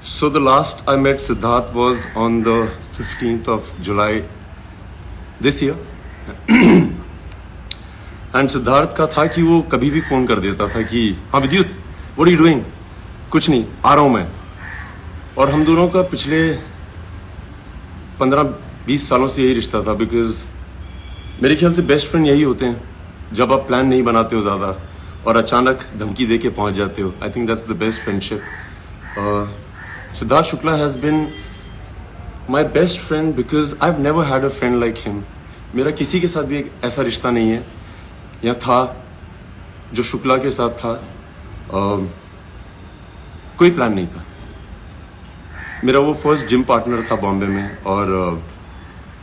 So the last I met Siddharth was on the 15th of July this year. And Siddharth का था कि वो कभी भी फोन कर देता था कि हाँ विद्युत, व्हाट आर यू डूइंग? कुछ नहीं, आ रहा हूं मैं. और हम दोनों का पिछले 15-20 सालों से यही रिश्ता था. बिकॉज मेरे ख्याल से बेस्ट फ्रेंड यही होते हैं जब आप प्लान नहीं बनाते हो ज़्यादा और अचानक धमकी दे के पहुंच जाते हो. I think that's the best friendship. Siddharth Shukla has been my best friend because I have never had a friend like him. मेरा किसी के साथ भी एक ऐसा रिश्ता नहीं है या था जो शुक्ला के साथ था. कोई प्लान नहीं था. मेरा वो फर्स्ट जिम पार्टनर था बॉम्बे में. और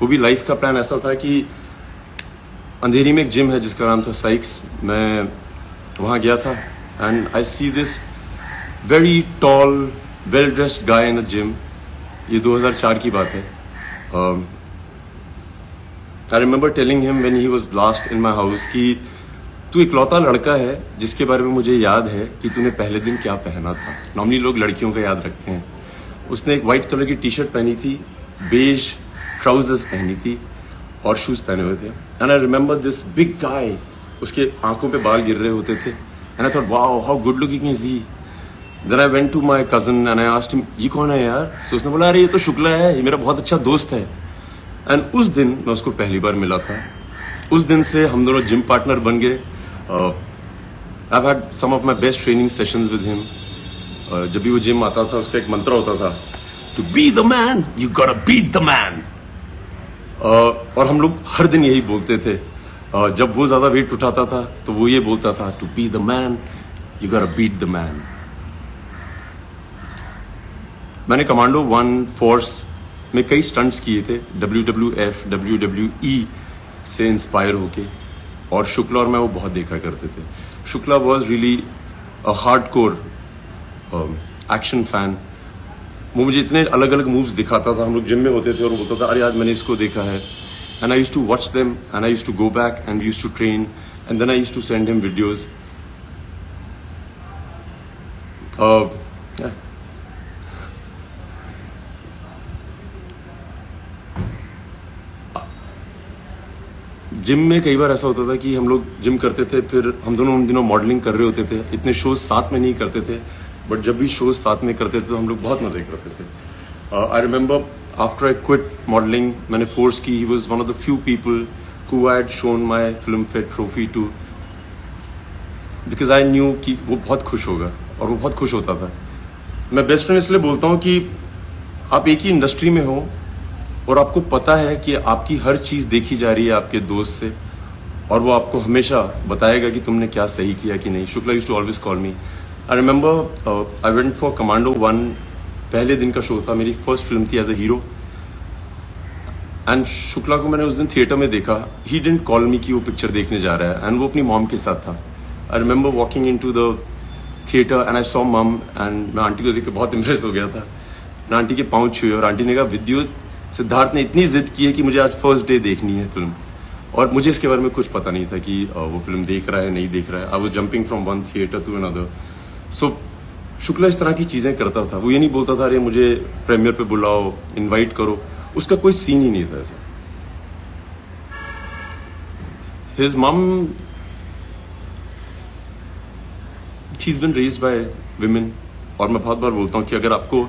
वो भी लाइफ का प्लान ऐसा था कि अंधेरी में एक जिम है जिसका नाम था साइक्स. मैं वहाँ गया था and I see this very tall well dressed guy in a gym. ये 2004 की बात है. I remember telling him when he was last in my house कि तू इकलौता लड़का है जिसके बारे में मुझे याद है कि तूने पहले दिन क्या पहना था. नॉर्मली लोग लड़कियों का याद रखते हैं. उसने एक वाइट कलर की टी शर्ट पहनी थी, बेज ट्राउजर्स पहनी थी और शूज पहने हुए थे. And I remember this big guy. उसके आंखों पे बाल गिर रहे होते थे. And I thought wow how good looking is he. Then I went to my cousin and I asked him ये कौन है यार. सो उसने बोला अरे ये तो शुक्ला है, ये मेरा बहुत अच्छा दोस्त है. एंड उस दिन मैं उसको पहली बार मिला था. उस दिन से हम दोनों जिम पार्टनर बन गए. I had some of my best training sessions with him. जब भी वो जिम आता था उसका एक मंत्र होता था, to be the man you gotta beat the man. और हम लोग हर दिन यही बोलते थे. जब वो ज्यादा वेट उठाता था तो वो ये बोलता था, to be the man you gotta beat the man. मैंने कमांडो 1 फोर्स में कई स्टंट्स किए थे, WWF WWE से इंस्पायर होके. और शुक्ला और मैं वो बहुत देखा करते थे. Shukla was really a hardcore action fan. वो मुझे इतने अलग अलग मूव्स दिखाता था. हम लोग जिम में होते थे और वो बोलता था अरे आज मैंने इसको देखा है. And I used to watch them and I used to go back and used to train and then I used to send him videos. Gym में कई बार ऐसा होता था कि हम लोग जिम करते थे, फिर हम दोनों उन दिनों मॉडलिंग कर रहे होते थे. इतने शोज साथ में नहीं करते थे, बट जब भी शोज साथ में करते थे तो हम लोग बहुत मजे करते थे. I remember after I quit modelling, मैंने फोर्स की. He was one of the few people who had shown my Filmfare trophy too, because I knew कि वो बहुत खुश होगा और वो बहुत खुश होता था. मैं बेस्ट फ्रेंड इसलिए बोलता हूँ कि आप एक ही इंडस्ट्री में हो और आपको पता है कि आपकी हर चीज़ देखी जा रही है आपके दोस्त से और वो आपको हमेशा बताएगा कि तुमने क्या सही किया कि नहीं. Shukla used to always call me. I remember I went for commando 1. पहले दिन का शो था, मेरी फर्स्ट फिल्म थी as a hero. And Shukla को मैंने उस दिन थिएटर में देखा. ही डिडंट कॉल मी कि वो पिक्चर देखने जा रहा है. एंड वो अपनी मॉम के साथ था. I remember walking in to the theatre and I saw mum. And मैं आंटी को देख के बहुत इम्प्रेस हो गया था. मैं आंटी के पाँव छुए और आंटी ने कहा विद्युत, सिद्धार्थ ने इतनी जिद की है कि मुझे आज फर्स्ट डे देखनी है फिल्म. और मुझे इसके बारे में कुछ पता नहीं था कि वो फिल्म देख रहा है नहीं देख रहा है. I was jumping from one theatre to another. So Shukla इस तरह की चीज़ें करता था. वो ये नहीं बोलता था अरे मुझे प्रीमियर पे बुलाओ, इनवाइट करो. उसका कोई सीन ही नहीं था ऐसा. हिज मम, she is been raised bye women. और मैं बहुत बार बोलता हूँ कि अगर आपको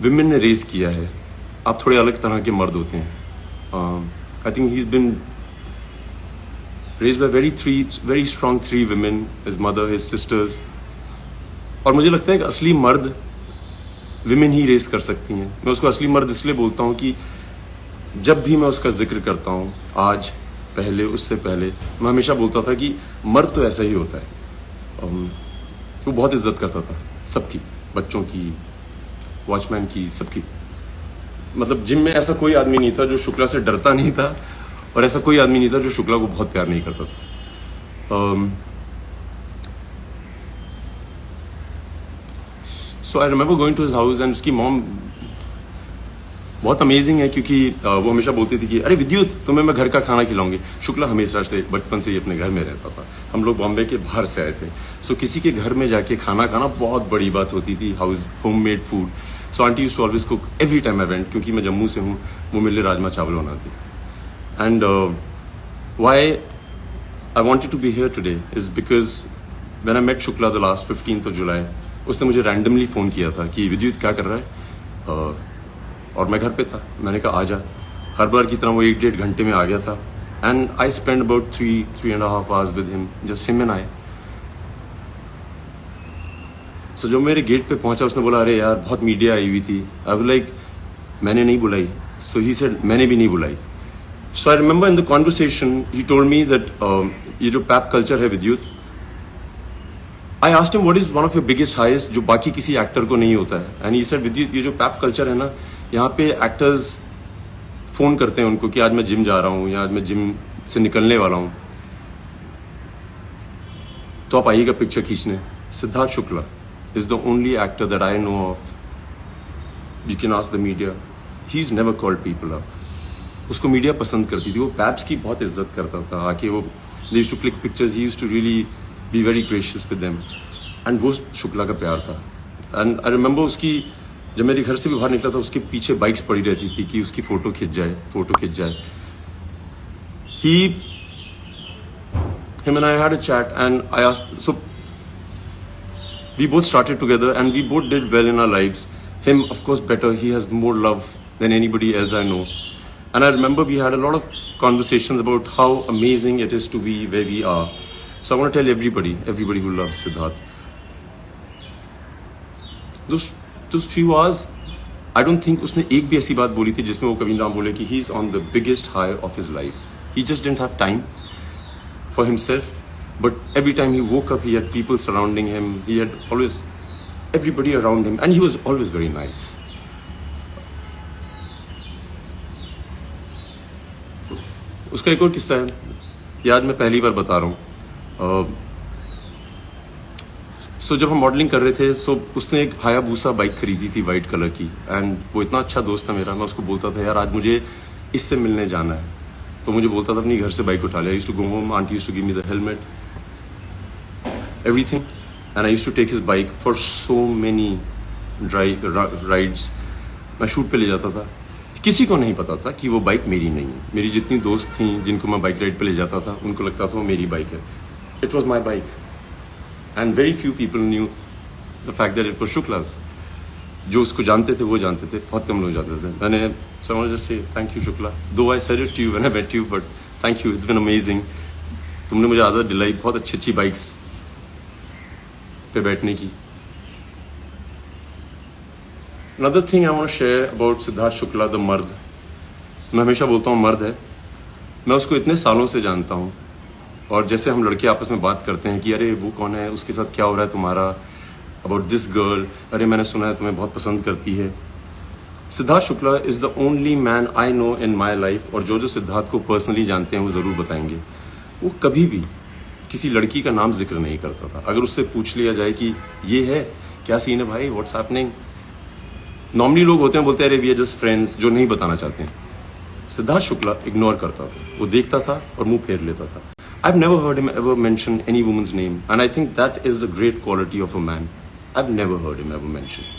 विमेन ने रेज किया है, आप थोड़े अलग तरह के मर्द होते हैं. I think he is been raised bye very strong 3 women, his mother, his sisters. और मुझे लगता है कि असली मर्द विमेन ही रेज कर सकती हैं. मैं उसको असली मर्द इसलिए बोलता हूँ कि जब भी मैं उसका जिक्र करता हूँ, आज, पहले, उससे पहले, मैं हमेशा बोलता था कि मर्द तो ऐसा ही होता है. वो बहुत इज्जत करता था सबकी, बच्चों की, वॉचमैन की, सबकी. मतलब जिम में ऐसा कोई आदमी नहीं था जो शुक्ला से डरता नहीं था और ऐसा कोई आदमी नहीं था जो शुक्ला को बहुत प्यार नहीं करता था. So I remember going to his house and उसकी मॉम बहुत अमेजिंग है क्योंकि वो हमेशा बोलती थी कि अरे विद्युत तुम्हें मैं घर का खाना खिलाऊंगी। शुक्ला हमेशा से बचपन से ही अपने घर में रहता था। हम लोग बॉम्बे के बाहर से आए थे, सो किसी के घर में जाके खाना खाना बहुत बड़ी बात होती थी। House homemade food. So aunty used to always cook every time I went, क्योंकि मैं जम्मू से हूँ, वो मेरे लिए राजमा चावल बनाती। And why I wanted to be here today is because when I met Shukla the last 15th of July, उसने मुझे रैंडमली फ़ोन किया था कि विद्युत क्या कर रहा है, और मैं घर पे था। मैंने कहा आजा। हर बार की तरह वो 1-1.5 घंटे में आ गया था। And I spend about 3.5 hours with him, just him and I. So जब मेरे गेट पे पहुंचा, उसने बोला अरे यार बहुत मीडिया आई हुई थी। आई वाज लाइक मैंने नहीं बुलाई। सो ही सेड मैंने भी नहीं बुलाई। So I remember in the conversation he told me that ये जो पैप कल्चर है Vidyut, I asked him what is one of your biggest heist जो बाकी किसी एक्टर को नहीं होता है। एंड ही सेड विद्युत ये जो पैप कल्चर है ना, यहाँ पे एक्टर्स फोन करते हैं उनको कि आज मैं जिम जा रहा हूँ या आज मैं जिम से निकलने वाला हूँ, तो आप आइएगा पिक्चर खींचने। Siddharth Shukla is the only actor that I know of, you can ask the media, he is never called people up. उसको मीडिया पसंद करती थी, वो पैप्स की बहुत इज्जत करता था। आके वो they used to click pictures, he used to really be very gracious with them. And वो शुक्ला का प्यार था। एंड आई रिमेंबर उसकी, जब मेरे घर से भी बाहर निकला था, उसके पीछे बाइक्स पड़ी रहती थी कि उसकी फोटो खिंच जाए। Him and I had a chat and I asked, so we both started together and we both did well in our lives. Him, of course, better. He has more love than anybody else I know. And I remember we had a lot of conversations about how amazing it is to be where we are. So I want to tell everybody who loves Siddharth, those few hours, I don't think उसने एक भी ऐसी बात बोली थी जिसमें वो कभी ना बोले कि he is on the biggest high of his life. He just didn't have time for himself, but every time he woke up, he had people surrounding him. He had always everybody around him, and he was always very nice. उसका एक और किस्सा है, याद मैं पहली बार बता रहा हूँ। सो जब हम मॉडलिंग कर रहे थे, सो उसने एक हायाबूसा बाइक खरीदी थी वाइट कलर की। एंड वो इतना अच्छा दोस्त था मेरा, मैं उसको बोलता था यार आज मुझे इससे मिलने जाना है, तो मुझे बोलता था अपनी घर से बाइक उठा ले। I used to go home, aunty used to give me the helmet, everything, and I used to take his bike for so many rides. मैं शूट पे ले जाता था, किसी को नहीं पता था कि वो बाइक मेरी नहीं है। मेरी जितनी दोस्त थी जिनको मैं बाइक राइड पे ले जाता था, उनको लगता था वो मेरी बाइक है। It was my bike. And very few people knew the fact that it was Shukla's. जो उसको जानते थे वो जानते थे, बहुत कम लोग जानते थे। मैंने so I want to just say thank you Shukla. Though I said it to you when I met you, but thank you. It's been amazing. तुमने मुझे आदत दिलाई बहुत अच्छी बाइक्स पे बैठने की। Another thing I want to share about Siddharth Shukla, the मर्द। मैं हमेशा बोलता हूँ मर्द है। मैं उसको इतने सालों से जानता हूँ, और जैसे हम लड़के आपस में बात करते हैं कि अरे वो कौन है, उसके साथ क्या हो रहा है तुम्हारा, अबाउट दिस गर्ल, अरे मैंने सुना है तुम्हें बहुत पसंद करती है। Siddharth Shukla is the only man I know in my life, और जो सिद्धार्थ को पर्सनली जानते हैं वो ज़रूर बताएंगे, वो कभी भी किसी लड़की का नाम जिक्र नहीं करता था। अगर उससे पूछ लिया जाए कि ये है क्या सीन है भाई, व्हाट्स हैपनिंग, नॉर्मली लोग होते हैं बोलते हैं अरे वी आर जस्ट फ्रेंड्स, जो नहीं बताना चाहते हैं। सिद्धार्थ शुक्ला इग्नोर करता था, वो देखता था और मुंह फेर लेता था। I've never heard him ever mention any woman's name, and I think that is a great quality of a man. I've never heard him ever mention.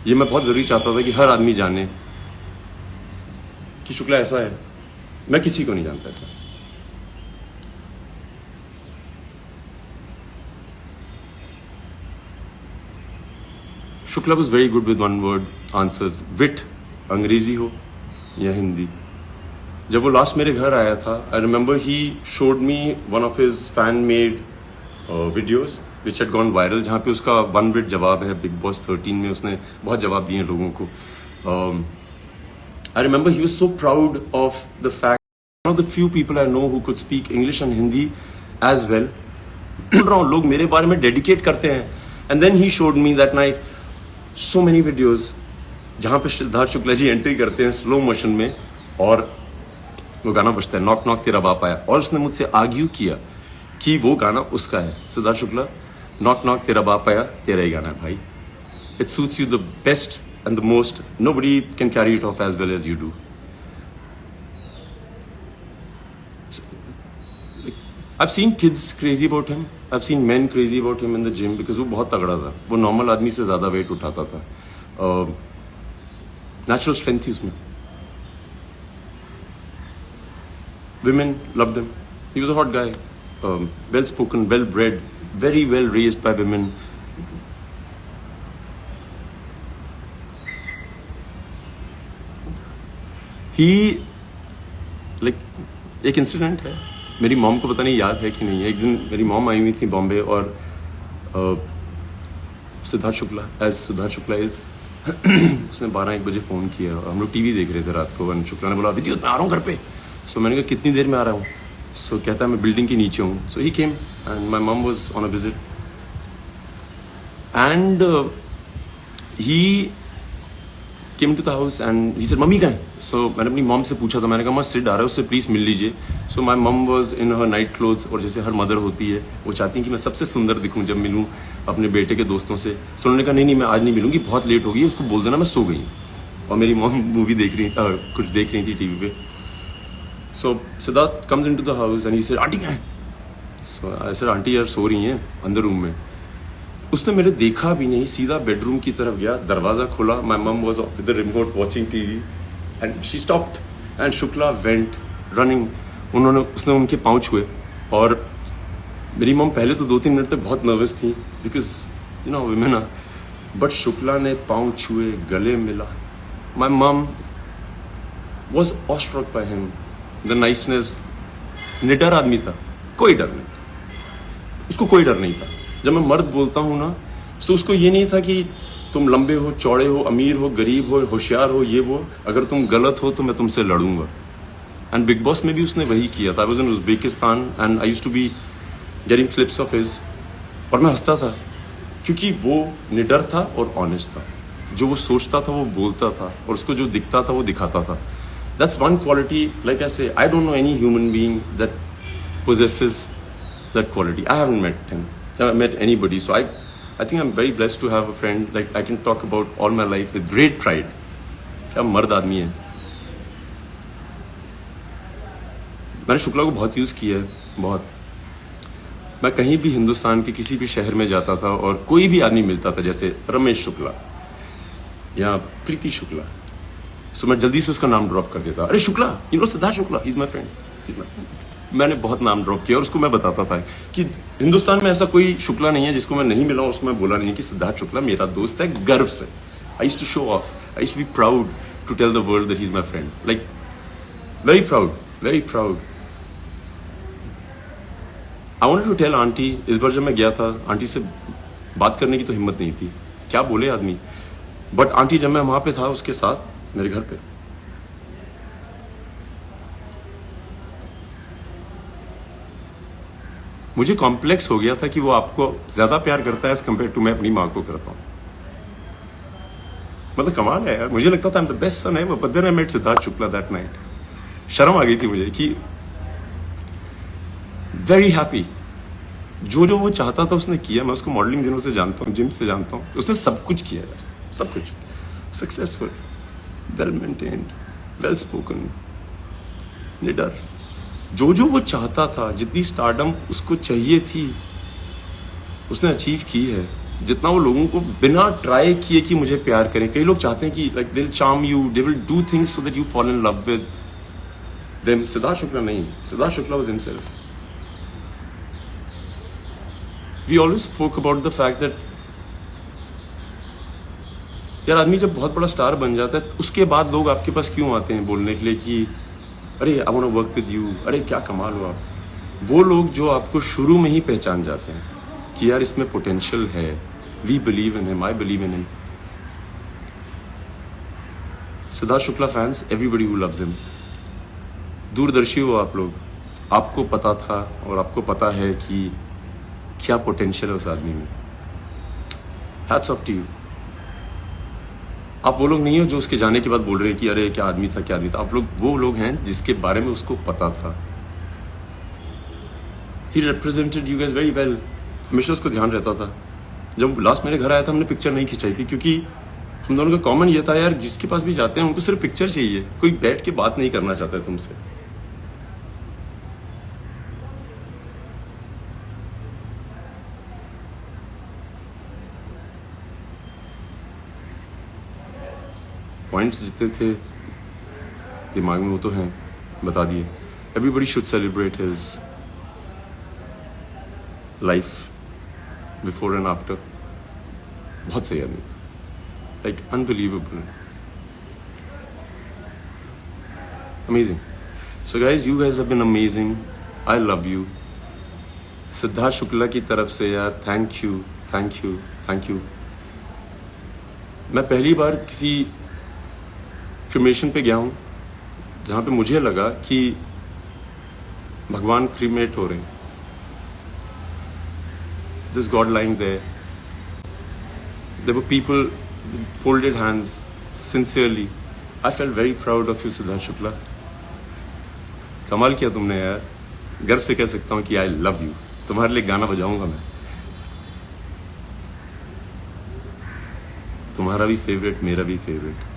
ये मैं बहुत जरूरी चाहता था कि हर आदमी जाने कि शुक्ला ऐसा है। मैं किसी को नहीं जानता ऐसा। Shukla was very good with one word answers. Wit, अंग्रेजी हो या हिंदी। जब वो लास्ट मेरे घर आया था, I remember he showed me one of his fan made videos which had gone viral, जहाँ पे उसका 1 मिनट जवाब है बिग बॉस 13 में। उसने बहुत जवाब दिए लोगों को। I remember he was so proud of the fact, one of the few people I know who could speak English and Hindi as well. बोल रहा हूँ लोग मेरे बारे में डेडिकेट करते हैं। And then he showed me that night so many videos जहाँ पे सिद्धार्थ शुक्ला जी एंट्री करते हैं स्लो मोशन में, और वो गाना बजता है नॉक नॉक तेरा बाप आया, और उसने मुझसे आर्ग्यू किया कि वो गाना उसका है। सिद्धार्थ शुक्ला, नॉक नॉक तेरा बाप आया तेरा ही गाना है भाई। It suits you the best and the most. Nobody can carry it off as well as you do. I've seen kids crazy about him. I've seen men crazy about him in the gym because वो बहुत तगड़ा था. वो normal आदमी से ज़्यादा wait उठाता था. नेचुरल स्ट्रेंथ थी उसमें. Women loved him. He was a hot guy. Well spoken, well bred, very well raised by women. He like एक इंसिडेंट है. मेरी मॉम को पता नहीं याद है कि नहीं है. एक दिन मेरी मॉम आई हुई थी बॉम्बे और सिद्धार्थ शुक्ला एज सिद्धार्थ शुक्ला इज उसने 12-1 बजे फ़ोन किया और हम लोग टीवी देख रहे थे रात को. शुक्ला ने बोला विद्युत मैं आ रहा हूँ घर पे. सो मैंने कहा कितनी देर में आ रहा हूँ. सो कहता है मैं बिल्डिंग के नीचे हूँ. So he came and my mom was on a visit and he came to the house and he said mummy कहाँ है. सो मैंने अपनी मॉम से पूछा था. मैंने कहा मस्त सिड आ रहा है उससे प्लीज़ मिल लीजिए. So my mom was in her night clothes और जैसे हर मदर होती है वो चाहती है कि मैं सबसे सुंदर दिखूं जब मिलूं अपने बेटे के दोस्तों से. सो उन्होंने कहा नहीं मैं आज नहीं मिलूंगी बहुत लेट हो गई उसको बोल देना मैं सो गई. और मेरी मॉम मूवी देख रही कुछ देख रही थी टीवी पे. So Siddharth comes in to the house and he said aunty कहाँ है. सो आई सेड आंटी यार सो रही हैं अंदर रूम में. उसने मेरे देखा भी नहीं सीधा बेडरूम की तरफ गया. दरवाज़ा खोला. माई mum was with the remote watching TV and she stopped and Shukla went running. उसने उनके पाँव छुए और मेरी मम पहले तो 2-3 मिनट तक बहुत नर्वस थी because you know women are. But Shukla ने पाँव छुए गले मिला. My mum was awestruck by him the niceness. निडर आदमी था. कोई डर नहीं उसको. कोई डर नहीं था. जब मैं मर्द बोलता हूँ ना तो उसको ये नहीं था कि तुम लंबे हो चौड़े हो अमीर हो गरीब हो होशियार हो ये वो. अगर तुम गलत हो तो मैं तुमसे लड़ूंगा. एंड बिग बॉस में भी उसने वही किया था. I was in Uzbekistan and I used to be getting clips of his और मैं हंसता था क्योंकि वो निडर था और ऑनेस्ट था. जो वो सोचता था वो बोलता था और उसको जो दिखता था वो दिखाता था. That's one quality. Like I say I don't know any human being that possesses that quality. I haven't met him. I haven't met anybody. So I think I'm very blessed to have a friend. Like I can talk about all my life with great pride. क्या मर्द आदमी है. मैंने शुक्ला को बहुत use किया है. बहुत. मैं कहीं भी हिंदुस्तान के किसी भी शहर में जाता था और कोई भी आदमी मिलता था जैसे रमेश शुक्ला या प्रीति शुक्ला. सो मैं जल्दी से उसका नाम ड्रॉप कर देता. अरे Shukla you know Siddharth Shukla he is my friend. मैंने बहुत नाम ड्रॉप किया और उसको मैं बताता था कि हिंदुस्तान में ऐसा कोई शुक्ला नहीं है जिसको मैं नहीं मिला और उसको मैं बोला नहीं कि सिद्धार्थ शुक्ला मेरा दोस्त है गर्व से. I used to show off. I used to be proud to tell the world that he is my friend. Like very proud very proud. I wanted to tell aunty. इस बार जब मैं गया था आंटी से बात करने की तो हिम्मत नहीं थी. क्या बोले आदमी. बट आंटी जब मैं वहां पे था उसके साथ मेरे घर पे मुझे कॉम्प्लेक्स हो गया था कि वो आपको ज्यादा प्यार करता है एज कम्पेयर टू मैं अपनी माँ को करता हूँ. मतलब कमाल है यार. मुझे लगता था I am the best son ever but then I met Siddharth Shukla that night. शर्म आ गई थी मुझे कि वेरी हैप्पी. जो जो वो चाहता था उसने किया. मैं उसको मॉडलिंग दिनों से जानता हूँ जिम से जानता हूँ. उसने सब कुछ किया यार. सब कुछ. Successful well maintained well spoken निडर. जो जो वो चाहता था जितनी स्टारडम उसको चाहिए थी उसने अचीव की है. जितना वो लोगों को बिना ट्राई किए कि मुझे प्यार करें. कई लोग चाहते हैं कि like they will charm you they will do things so that you fall in love with them. Siddharth Shukla नहीं. Siddharth Shukla was himself. We always spoke about the fact that यार आदमी जब बहुत बड़ा स्टार बन जाता है उसके बाद लोग आपके पास क्यों आते हैं बोलने के लिए कि अरे I want to work with you. अरे क्या कमाल हो आप. वो लोग जो आपको शुरू में ही पहचान जाते हैं कि यार इसमें पोटेंशियल है. We believe in him. I believe in him. Siddharth Shukla fans everybody who loves him. दूरदर्शी हो आप लोग. आपको पता था और आपको पता है कि क्या पोटेंशियल है उस आदमी में. Hats off to you. आप वो लोग नहीं हो जो उसके जाने के बाद बोल रहे हैं कि अरे क्या आदमी था क्या आदमी था. आप लोग वो लोग हैं जिसके बारे में उसको पता था. He represented you guys very well. हमेशा उसको ध्यान रहता था. जब लास्ट मेरे घर आया था हमने पिक्चर नहीं खिंचाई थी क्योंकि हम दोनों का कॉमन ये था यार, जिसके पास भी जाते हैं उनको सिर्फ पिक्चर चाहिए, कोई बैठ के बात नहीं करना चाहता है तुमसे। पॉइंट्स जितने थे दिमाग में वो तो हैं, बता दिए। Everybody should celebrate his life before and after. बहुत सही आदमी, like unbelievable, amazing. So guys, you guys have been amazing, I love you. Siddharth Shukla की तरफ से यार thank you, thank you, thank you. मैं पहली बार किसी क्रिमेशन पे गया हूँ जहाँ पे मुझे लगा कि भगवान क्रीमेट हो रहे हैं। This god lying there, there were people with folded hands, sincerely. I felt very proud of you, Siddharth Shukla. कमाल किया तुमने यार, गर्व से कह सकता हूँ कि आई लव यू। तुम्हारे लिए गाना बजाऊंगा मैं, तुम्हारा भी फेवरेट, मेरा भी फेवरेट।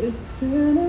It's been